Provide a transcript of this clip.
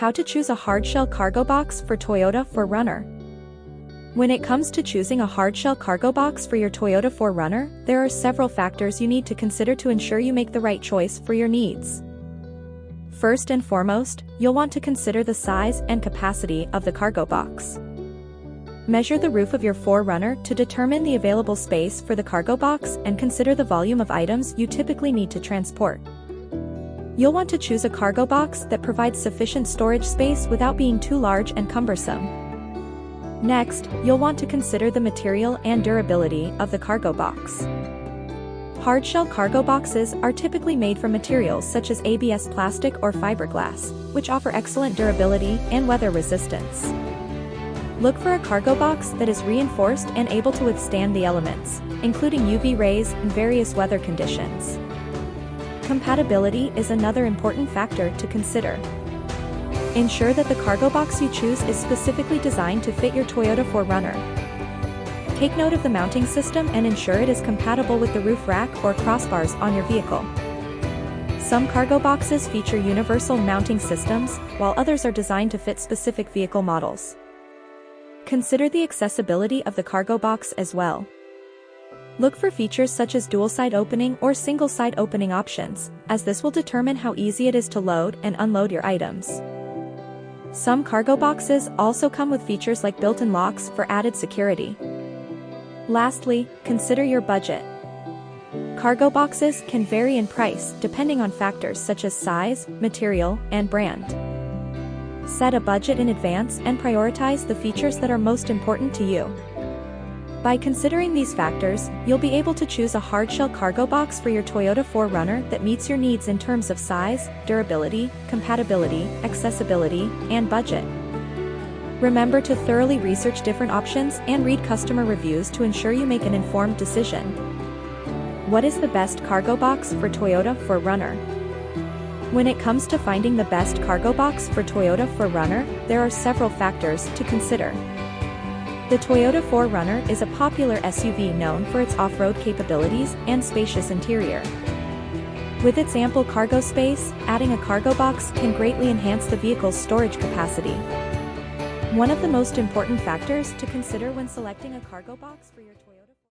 How to choose a hardshell cargo box for Toyota 4Runner. When it comes to choosing a hardshell cargo box for your Toyota 4Runner, there are several factors you need to consider to ensure you make the right choice for your needs. First and foremost, you'll want to consider the size and capacity of the cargo box. Measure the roof of your 4Runner to determine the available space for the cargo box and consider the volume of items you typically need to transport. You'll want to choose a cargo box that provides sufficient storage space without being too large and cumbersome. Next, you'll want to consider the material and durability of the cargo box. Hardshell cargo boxes are typically made from materials such as ABS plastic or fiberglass, which offer excellent durability and weather resistance. Look for a cargo box that is reinforced and able to withstand the elements, including UV rays and various weather conditions. Compatibility is another important factor to consider. Ensure that the cargo box you choose is specifically designed to fit your Toyota 4Runner. Take note of the mounting system and ensure it is compatible with the roof rack or crossbars on your vehicle. Some cargo boxes feature universal mounting systems, while others are designed to fit specific vehicle models. Consider the accessibility of the cargo box as well. Look for features such as dual-side opening or single-side opening options, as this will determine how easy it is to load and unload your items. Some cargo boxes also come with features like built-in locks for added security. Lastly, consider your budget. Cargo boxes can vary in price depending on factors such as size, material, and brand. Set a budget in advance and prioritize the features that are most important to you. By considering these factors, you'll be able to choose a hardshell cargo box for your Toyota 4Runner that meets your needs in terms of size, durability, compatibility, accessibility, and budget. Remember to thoroughly research different options and read customer reviews to ensure you make an informed decision. What is the best cargo box for Toyota 4Runner? When it comes to finding the best cargo box for Toyota 4Runner, there are several factors to consider. The Toyota 4Runner is a popular SUV known for its off-road capabilities and spacious interior. With its ample cargo space, adding a cargo box can greatly enhance the vehicle's storage capacity. One of the most important factors to consider when selecting a cargo box for your